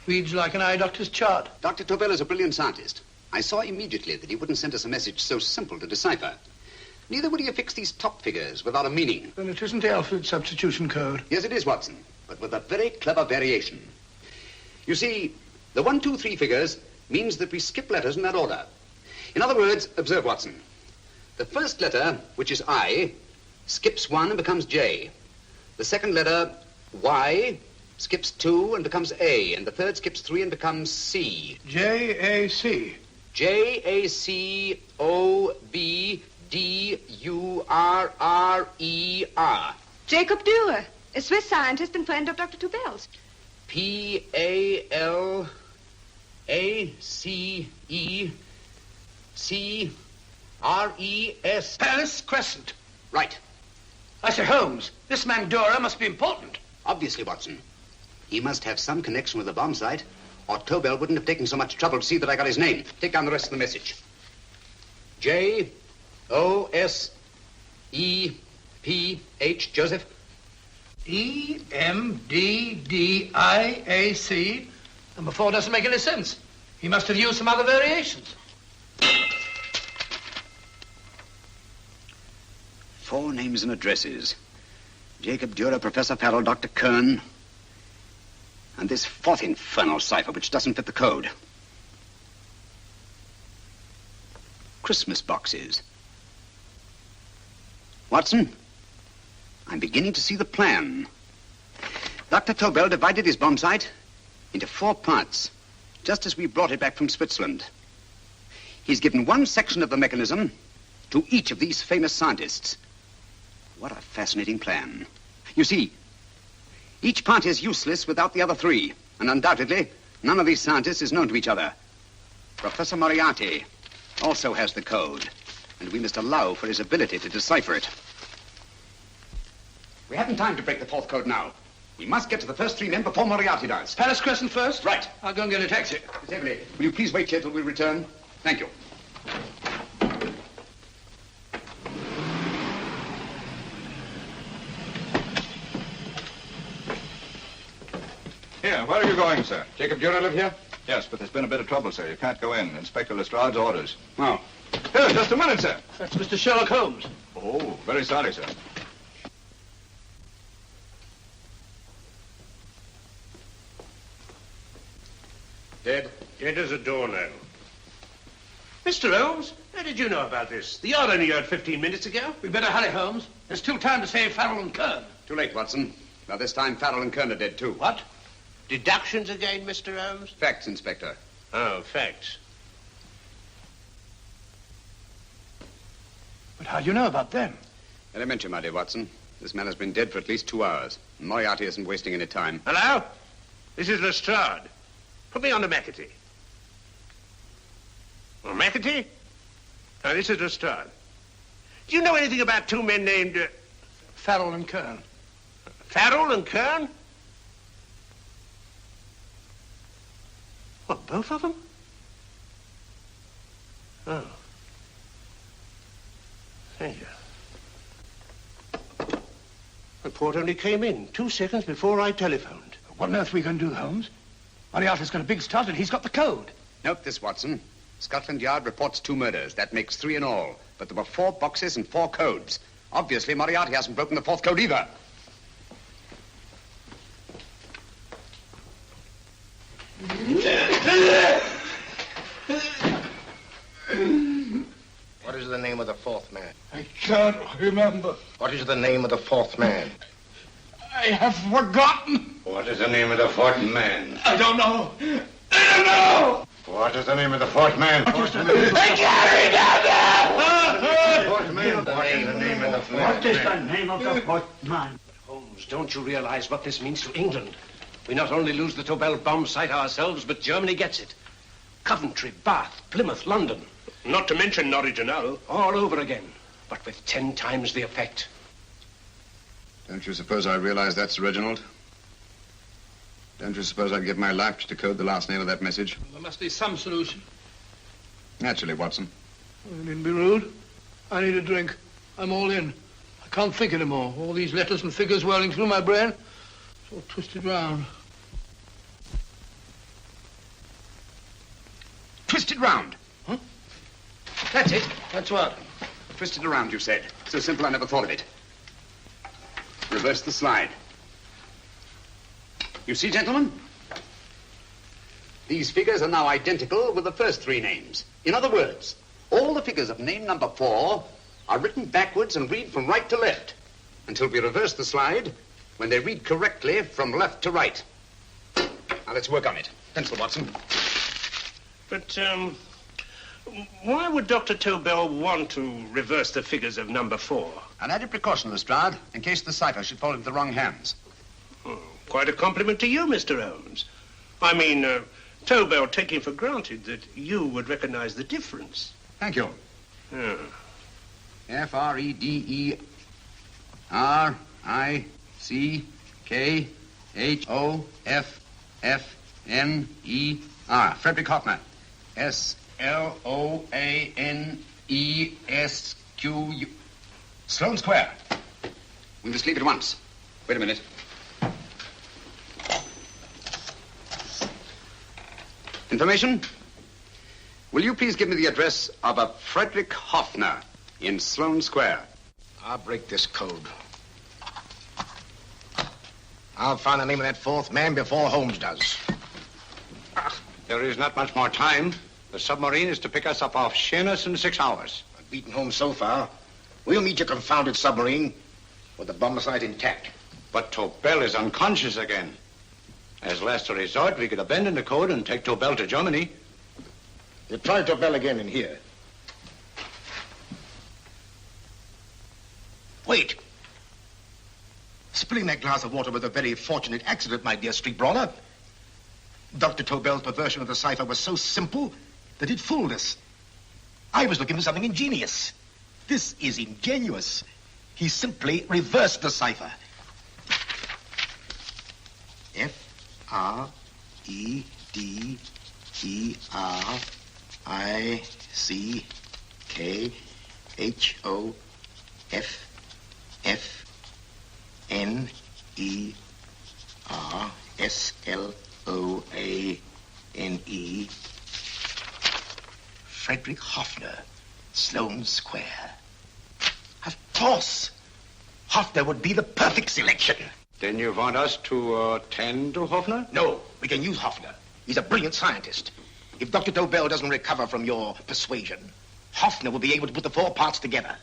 Reads like an eye doctor's chart. Dr. Tobel is a brilliant scientist. I saw immediately that he wouldn't send us a message so simple to decipher. Neither would he affix these top figures without a meaning. Then it isn't the alphabet substitution code. Yes, it is, Watson, but with a very clever variation. You see, the 1, 2, 3 figures means that we skip letters in that order. In other words, observe, Watson. The first letter, which is I, skips 1 and becomes J. The second letter, Y, skips 2 and becomes A. And the third skips 3 and becomes C. J-A-C. J-A-C-O-B-D-U-R-R-E-R. Jacob Dürer, a Swiss scientist and friend of Dr. Tobel's. P-A-L-A-C-E-C-R-E-S. Paris Crescent. Right. I say, Holmes, this man Dürer must be important. Obviously, Watson. He must have some connection with the bomb site, or Tobel wouldn't have taken so much trouble to see that I got his name. Take down the rest of the message. J-O-S-E-P-H, Joseph. E-M-D-D-I-A-C. Number 4 doesn't make any sense. He must have used some other variations. 4 names and addresses. Jacob Dürer, Professor Farrell, Dr. Kern, and this 4th infernal cipher, which doesn't fit the code. Christmas boxes. Watson, I'm beginning to see the plan. Dr. Tobel divided his bomb site into 4 parts, just as we brought it back from Switzerland. He's given one section of the mechanism to each of these famous scientists. What a fascinating plan. You see, each part is useless without the other 3, and undoubtedly, none of these scientists is known to each other. Professor Moriarty also has the code, and we must allow for his ability to decipher it. We haven't time to break the 4th code now. We must get to the first 3 men before Moriarty does. Paris Crescent first? Right. I'll go and get a taxi. Miss Eberly, will you please wait here till we return? Thank you. Here, where are you going, sir? Jacob Dürer live here? Yes, but there's been a bit of trouble, sir. You can't go in. Inspector Lestrade's orders. Oh. Here, just a minute, sir. That's Mr. Sherlock Holmes. Oh, very sorry, sir. Dead? Dead as a doornail. Mr. Holmes, how did you know about this? The yard only heard 15 minutes ago. We better hurry, Holmes. There's still time to save Farrell and Kern. Too late, Watson. Now, this time, Farrell and Kern are dead, too. What? Deductions again, Mr. Holmes? Facts, Inspector. Oh, facts. But how do you know about them? Elementary, my dear Watson. This man has been dead for at least 2 hours. Moriarty isn't wasting any time. Hello? This is Lestrade. Put me on to McAtee. Oh, McAtee? Oh, this is Lestrade. Do you know anything about two men named... Farrell and Kern. Farrell and Kern? What, both of them? Oh. Thank you. Report only came in 2 seconds before I telephoned. What on earth are we going to do, Holmes? Moriarty's got a big start and he's got the code. Note this, Watson. Scotland Yard reports 2 murders. That makes 3 in all. But there were 4 boxes and 4 codes. Obviously, Moriarty hasn't broken the 4th code either. What is the name of the 4th man? I can't remember. What is the name of the 4th man? I have forgotten. What is the name of the 4th man? I don't know. I don't know. What is the name of the 4th man? I can't remember. What is the name of the 4th man? What is the name of the 4th man? Holmes, don't you realize what this means to England? We not only lose the Tobel bomb site ourselves, but Germany gets it. Coventry, Bath, Plymouth, London. Not to mention Norwich and Hull. All over again, but with 10 times the effect. Don't you suppose I realize that's Reginald? Don't you suppose I'd give my life to decode the last name of that message? Well, there must be some solution. Naturally, Watson. You needn't be rude. I need a drink. I'm all in. I can't think anymore. All these letters and figures whirling through my brain. It's all twisted round. Twisted round? Huh? That's it. That's what? Twisted around, you said. So simple, I never thought of it. Reverse the slide. You see, gentlemen? These figures are now identical with the first 3 names. In other words, all the figures of name number 4 are written backwards and read from right to left until we reverse the slide when they read correctly from left to right. Now, let's work on it. Pencil, Watson. But, why would Dr. Tobel want to reverse the figures of number 4? An added precaution, Lestrade, in case the cipher should fall into the wrong hands. Oh, quite a compliment to you, Mr. Holmes. I mean, Tobel taking for granted that you would recognize the difference. Thank you. Oh. F-R-E-D-E-R-I-C-K-H-O-F-F-N-E-R. Frederick Hoffner. S-L-O-A-N-E-S-Q-U. Sloane Square. We must leave at once. Wait a minute. Information? Will you please give me the address of a Frederick Hoffner in Sloane Square? I'll break this code. I'll find the name of that 4th man before Holmes does. There is not much more time. The submarine is to pick us up off Sheerness in 6 hours. I've beaten Holmes so far. We'll meet your confounded submarine with the bomb site intact. But Tobel is unconscious again. As last resort, we could abandon the code and take Tobel to Germany. You try Tobel again in here. Wait. Spilling that glass of water was a very fortunate accident, my dear street brawler. Dr. Tobel's perversion of the cipher was so simple that it fooled us. I was looking for something ingenious. This is ingenious. He simply reversed the cipher. F-R-E-D-E-R-I-C-K-H-O-F-F-N-E-R-S-L-O-A-N-E. Frederick Hoffner, Sloane Square. Of course. Hoffner would be the perfect selection. Then you want us to tend to Hoffner? No, we can use Hoffner. He's a brilliant scientist. If Dr. Tobel doesn't recover from your persuasion, Hoffner will be able to put the 4 parts together.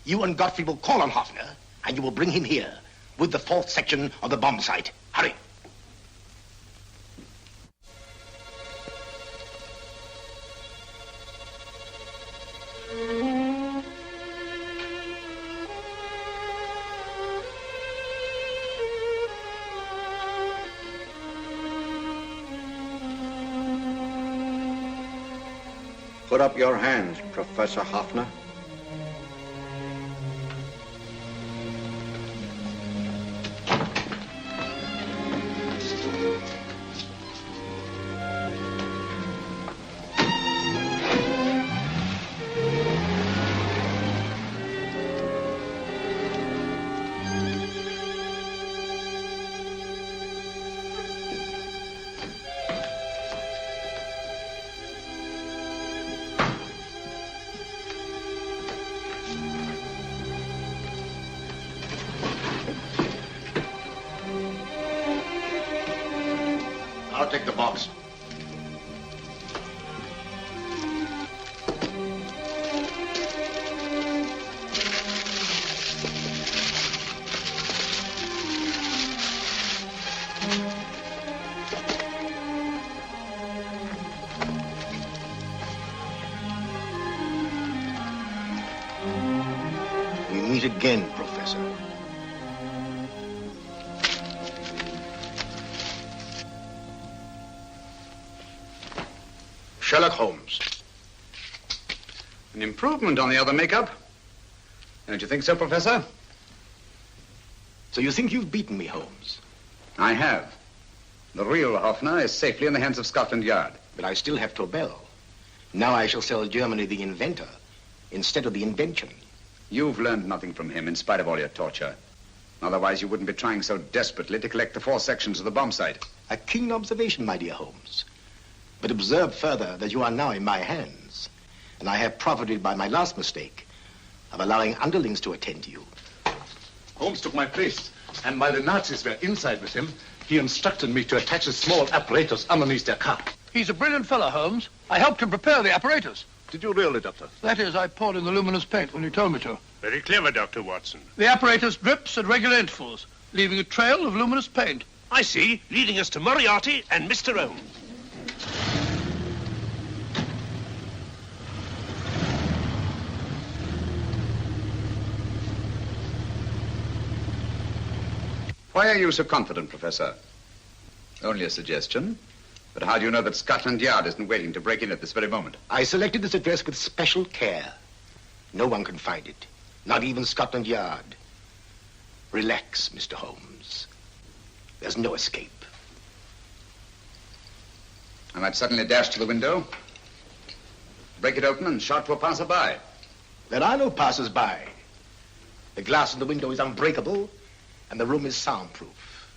You and Godfrey will call on Hoffner, and you will bring him here with the 4th section of the bomb site. Hurry. Put up your hands, Professor Hoffner. I'll take the box. We meet again, Professor. Sherlock Holmes. An improvement on the other makeup. Don't you think so, Professor? So you think you've beaten me, Holmes? I have. The real Hoffner is safely in the hands of Scotland Yard. But I still have Tobel. Now I shall sell Germany the inventor instead of the invention. You've learned nothing from him in spite of all your torture. Otherwise, you wouldn't be trying so desperately to collect the 4 sections of the bomb site. A keen observation, my dear Holmes. But observe further that you are now in my hands, and I have profited by my last mistake of allowing underlings to attend to you. Holmes took my place, and while the Nazis were inside with him, he instructed me to attach a small apparatus underneath their car. He's a brilliant fellow, Holmes. I helped him prepare the apparatus. Did you really, Doctor? That is, I poured in the luminous paint when you told me to. Very clever, Dr. Watson. The apparatus drips at regular intervals, leaving a trail of luminous paint. I see, leading us to Moriarty and Mr. Holmes. Why are you so confident, Professor? Only a suggestion. But how do you know that Scotland Yard isn't waiting to break in at this very moment? I selected this address with special care. No one can find it, not even Scotland Yard. Relax, Mr. Holmes. There's no escape. I might suddenly dash to the window, break it open, and shout to a passerby. There are no passers-by. The glass in the window is unbreakable, and the room is soundproof.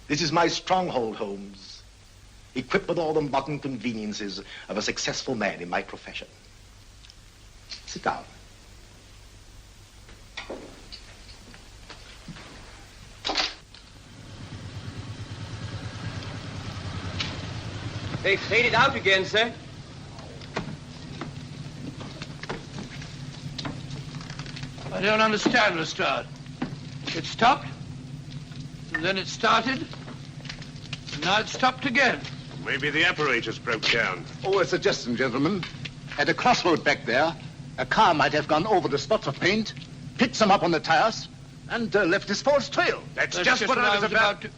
This is my stronghold, Holmes, equipped with all the modern conveniences of a successful man in my profession. Sit down. They faded out again, sir. I don't understand, Lestrade. It stopped, and then it started, and now it stopped again. Maybe the apparatus broke down. Oh, a suggestion, gentlemen. At a crossroad back there, a car might have gone over the spots of paint, picked some up on the tires, and left this false trail. That's just what I was about to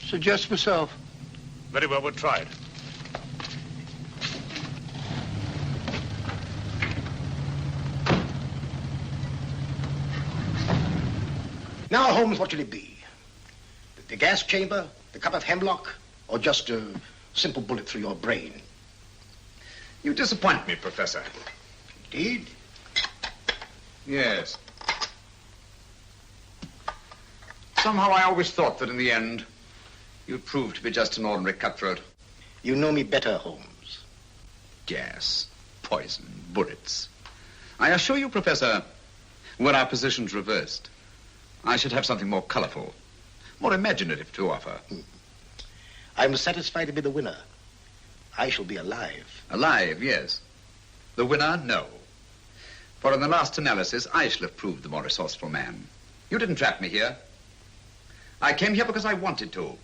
suggest myself. Very well, we'll try it. Now, Holmes, what should it be? The gas chamber, the cup of hemlock, or just a simple bullet through your brain? You disappoint me, Professor. Indeed? Yes. Somehow I always thought that in the end, you'd prove to be just an ordinary cutthroat. You know me better, Holmes. Gas, poison, bullets. I assure you, Professor, were our positions reversed, I should have something more colorful, more imaginative to offer. I'm satisfied to be the winner. I shall be alive. Alive, yes. The winner, no. For in the last analysis, I shall have proved the more resourceful man. You didn't trap me here. I came here because I wanted to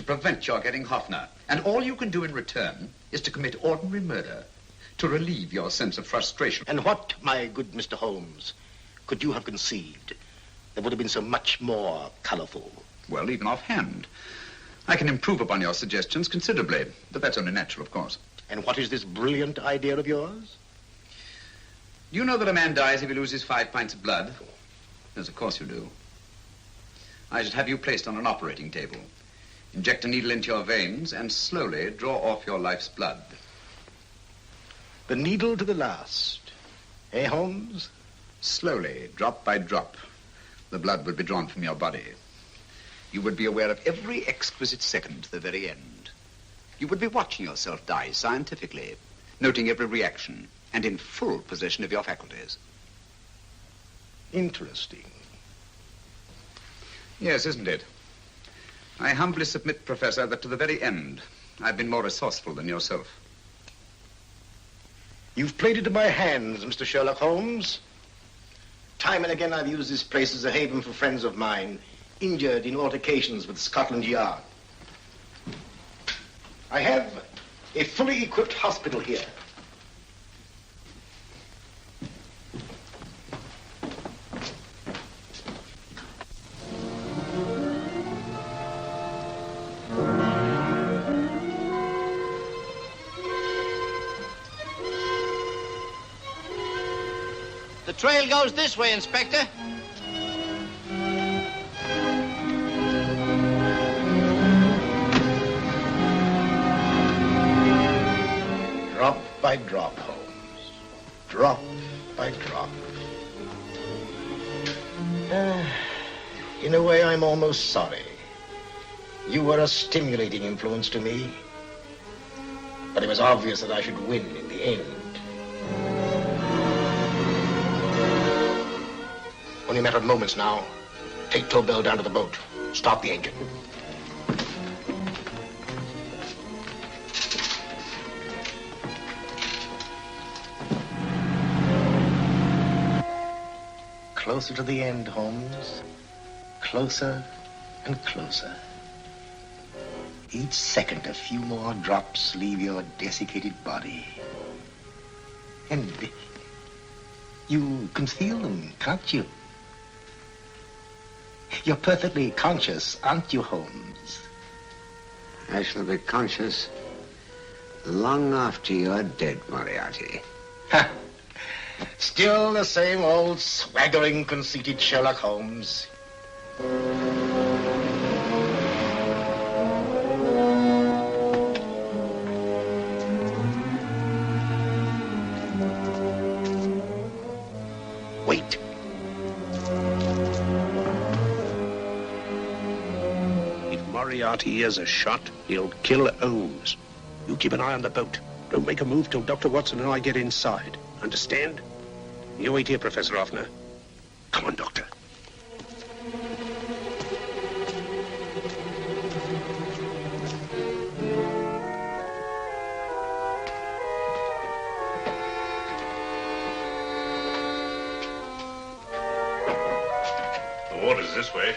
prevent your getting Hoffner. And all you can do in return is to commit ordinary murder, to relieve your sense of frustration. And what, my good Mr. Holmes, could you have conceived that would have been so much more colorful? Well, even offhand. I can improve upon your suggestions considerably, but that's only natural, of course. And what is this brilliant idea of yours? Do you know that a man dies if he loses 5 pints of blood? Yes, of course you do. I should have you placed on an operating table. Inject a needle into your veins and slowly draw off your life's blood. The needle to the last. Eh, Holmes? Slowly, drop by drop, the blood would be drawn from your body. You would be aware of every exquisite second to the very end. You would be watching yourself die scientifically, noting every reaction, and in full possession of your faculties. Interesting. Yes, isn't it? I humbly submit, Professor, that to the very end, I've been more resourceful than yourself. You've played into my hands, Mr. Sherlock Holmes. Time and again I've used this place as a haven for friends of mine, injured in altercations with Scotland Yard. I have a fully equipped hospital here. The trail goes this way, Inspector. Drop by drop, Holmes. Drop by drop. In a way, I'm almost sorry. You were a stimulating influence to me. But it was obvious that I should win in the end. Only a matter of moments now. Take Tobel down to the boat. Stop the engine. Closer to the end, Holmes. Closer and closer. Each second, a few more drops leave your desiccated body. And you can feel them, can't you? You're perfectly conscious, aren't you, Holmes? I shall be conscious long after you're dead, Moriarty. Ha! Still the same old swaggering, conceited Sherlock Holmes. Wait. If Moriarty hears a shot, he'll kill Holmes. You keep an eye on the boat. Don't make a move till Dr. Watson and I get inside. Understand? You wait here, Professor Hoffner. Come on, Doctor. The water's this way.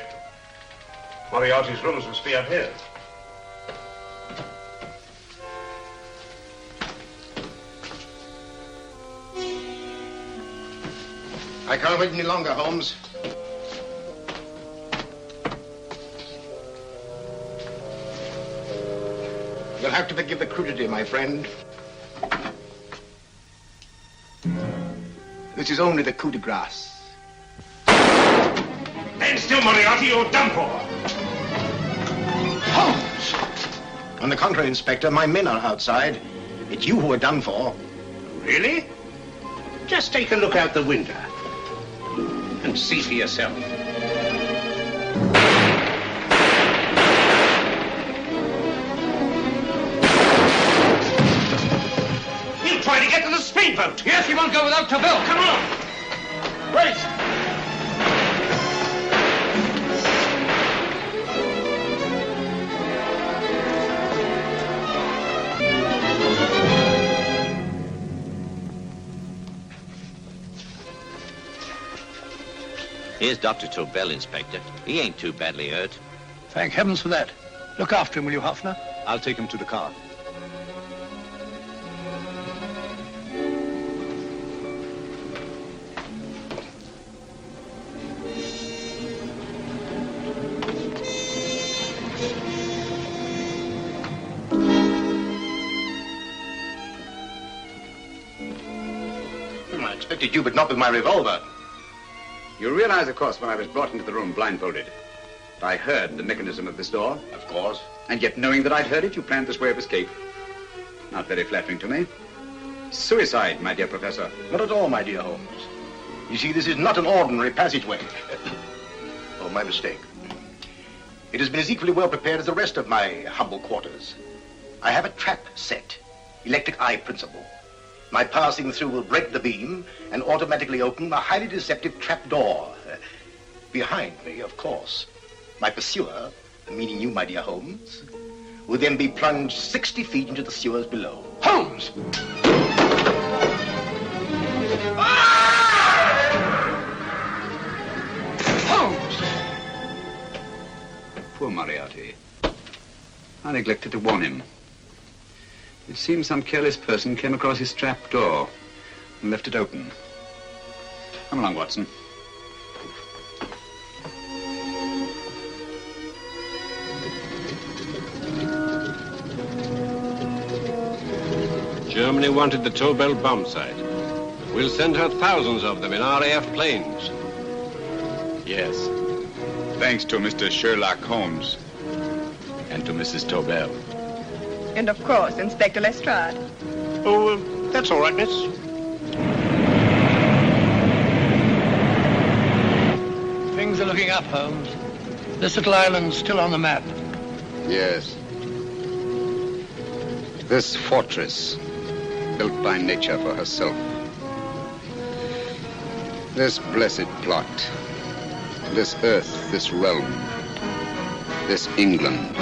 Moriarty's rooms must be out here. I can't wait any longer, Holmes. You'll have to forgive the crudity, my friend. This is only the coup de grace. Stand still, Moriarty, you're done for. Holmes! On the contrary, Inspector, my men are outside. It's you who are done for. Really? Just take a look out the window and see for yourself. He'll try to get to the speedboat. Yes, he won't go without Tobel. Come on. Wait. Here's Dr. Tobel, Inspector. He ain't too badly hurt. Thank heavens for that. Look after him, will you, Hoffner? I'll take him to the car. I expected you, but not with my revolver. You realize, of course, when I was brought into the room blindfolded, that I heard the mechanism of this door? Of course. And yet, knowing that I'd heard it, you planned this way of escape. Not very flattering to me. Suicide, my dear Professor. Not at all, my dear Holmes. You see, this is not an ordinary passageway. Oh, my mistake. It has been as equally well prepared as the rest of my humble quarters. I have a trap set, electric eye principle. My passing through will break the beam and automatically open a highly deceptive trap door. Behind me, of course, my pursuer, meaning you, my dear Holmes, will then be plunged 60 feet into the sewers below. Holmes! Holmes! Poor Moriarty. I neglected to warn him. It seems some careless person came across his trap door and left it open. Come along, Watson. Germany wanted the Tobel bomb site. We'll send her thousands of them in RAF planes. Yes. Thanks to Mr. Sherlock Holmes and to Mrs. Tobel. And of course, Inspector Lestrade. Oh, that's all right, miss. Things are looking up, Holmes. This little island's still on the map. Yes. This fortress, built by nature for herself. This blessed plot. This earth, this realm. This England.